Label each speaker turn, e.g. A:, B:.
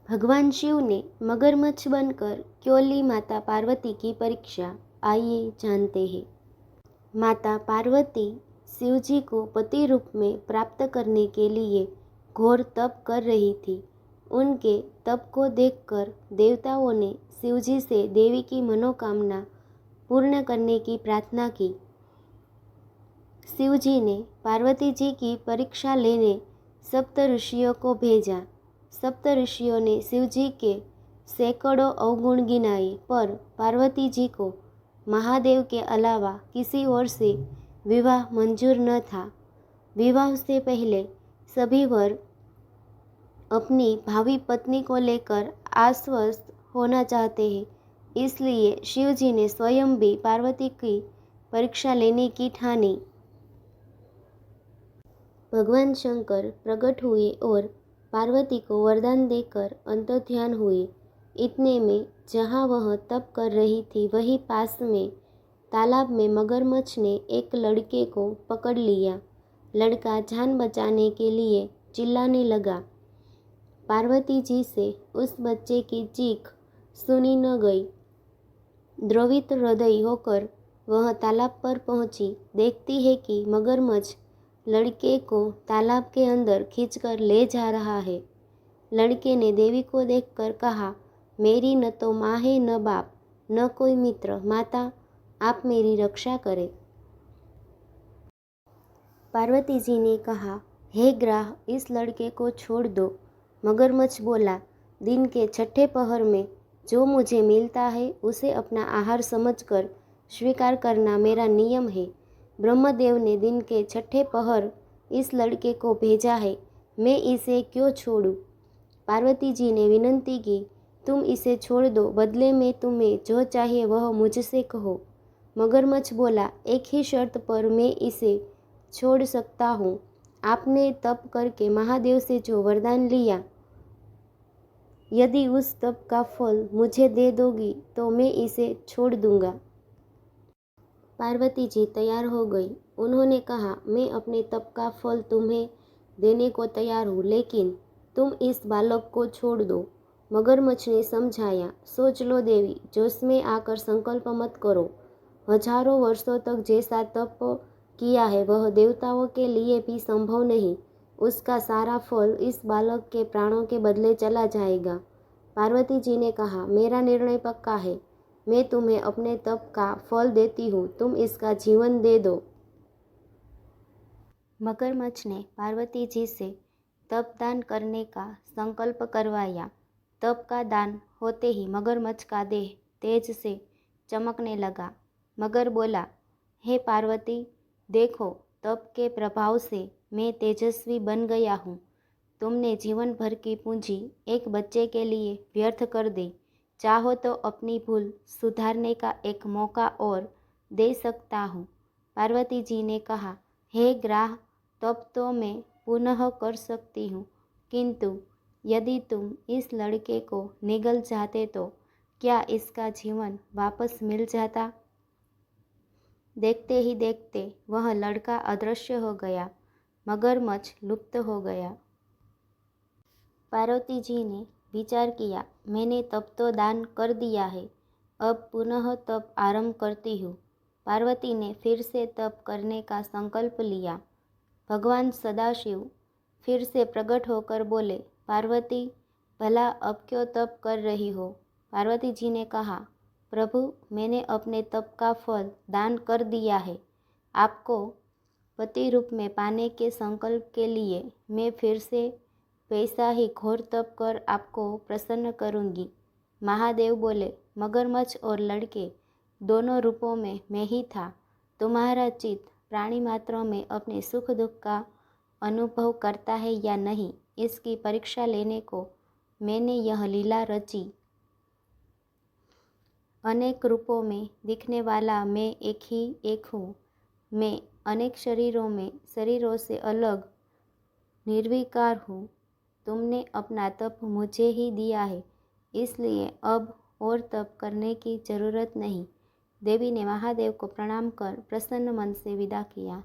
A: भगवान शिव ने मगरमच्छ बनकर क्यों ली माता पार्वती की परीक्षा, आइए जानते हैं। माता पार्वती शिव जी को पति रूप में प्राप्त करने के लिए घोर तप कर रही थी। उनके तप को देखकर देवताओं ने शिव जी से देवी की मनोकामना पूर्ण करने की प्रार्थना की। शिव जी ने पार्वती जी की परीक्षा लेने सप्त ऋषियों को भेजा। सप्त ऋषियों ने शिव जी के सैकड़ों अवगुण गिनाए, पर पार्वती जी को महादेव के अलावा किसी और से विवाह मंजूर न था। विवाह से पहले सभी वर अपनी भावी पत्नी को लेकर आश्वस्त होना चाहते हैं, इसलिए शिव जी ने स्वयं भी पार्वती की परीक्षा लेने की ठानी। भगवान शंकर प्रकट हुए और पार्वती को वरदान देकर अंतर्ध्यान हुए। इतने में जहाँ वह तप कर रही थी, वहीं पास में तालाब में मगरमच्छ ने एक लड़के को पकड़ लिया। लड़का जान बचाने के लिए चिल्लाने लगा। पार्वती जी से उस बच्चे की चीख सुनी न गई। द्रवित हृदय होकर वह तालाब पर पहुंची। देखती है कि मगरमच्छ लड़के को तालाब के अंदर खींचकर ले जा रहा है। लड़के ने देवी को देखकर कहा, मेरी न तो माँ है, न बाप, न कोई मित्र। माता, आप मेरी रक्षा करें। पार्वती जी ने कहा, हे ग्राह, इस लड़के को छोड़ दो। मगरमच्छ बोला, दिन के छठे पहर में जो मुझे मिलता है उसे अपना आहार समझकर स्वीकार करना मेरा नियम है। ब्रह्मदेव ने दिन के छठे पहर इस लड़के को भेजा है, मैं इसे क्यों छोड़ूं? पार्वती जी ने विनती की, तुम इसे छोड़ दो, बदले में तुम्हें जो चाहिए वह मुझसे कहो। मगरमच्छ बोला, एक ही शर्त पर मैं इसे छोड़ सकता हूँ। आपने तप करके महादेव से जो वरदान लिया, यदि उस तप का फल मुझे दे दोगी तो मैं इसे छोड़ दूंगा। पार्वती जी तैयार हो गई। उन्होंने कहा, मैं अपने तप का फल तुम्हें देने को तैयार हूँ, लेकिन तुम इस बालक को छोड़ दो। मगरमच्छ ने समझाया, सोच लो देवी, जोश में आकर संकल्प मत करो। हजारों वर्षों तक जैसा तप किया है वह देवताओं के लिए भी संभव नहीं। उसका सारा फल इस बालक के प्राणों के बदले चला जाएगा। पार्वती जी ने कहा, मेरा निर्णय पक्का है, मैं तुम्हें अपने तप का फल देती हूँ, तुम इसका जीवन दे दो। मगरमच्छ ने पार्वती जी से तप दान करने का संकल्प करवाया। तप का दान होते ही मगरमच्छ का देह तेज से चमकने लगा। मगर बोला, हे पार्वती, देखो, तप के प्रभाव से मैं तेजस्वी बन गया हूँ। तुमने जीवन भर की पूंजी एक बच्चे के लिए व्यर्थ कर दी। चाहो तो अपनी भूल सुधारने का एक मौका और दे सकता हूँ। पार्वती जी ने कहा, हे ग्राह, तब तो मैं पुनः कर सकती हूँ, किंतु यदि तुम इस लड़के को निगल जाते तो क्या इसका जीवन वापस मिल जाता? देखते ही देखते वह लड़का अदृश्य हो गया। मगरमच्छ लुप्त हो गया। पार्वती जी ने विचार किया, मैंने तप तो दान कर दिया है, अब पुनः तप आरंभ करती हूँ। पार्वती ने फिर से तप करने का संकल्प लिया। भगवान सदाशिव फिर से प्रकट होकर बोले, पार्वती, भला अब क्यों तप कर रही हो? पार्वती जी ने कहा, प्रभु, मैंने अपने तप का फल दान कर दिया है। आपको पति रूप में पाने के संकल्प के लिए मैं फिर से वैसा ही घोर तप कर आपको प्रसन्न करूंगी। महादेव बोले, मगरमच्छ और लड़के दोनों रूपों में मैं ही था। तुम्हारा चित्त प्राणी मात्रों में अपने सुख दुख का अनुभव करता है या नहीं, इसकी परीक्षा लेने को मैंने यह लीला रची। अनेक रूपों में दिखने वाला मैं एक ही एक हूँ। मैं अनेक शरीरों से अलग निर्विकार हूँ। तुमने अपना तप मुझे ही दिया है, इसलिए अब और तप करने की जरूरत नहीं। देवी ने महादेव को प्रणाम कर प्रसन्न मन से विदा किया।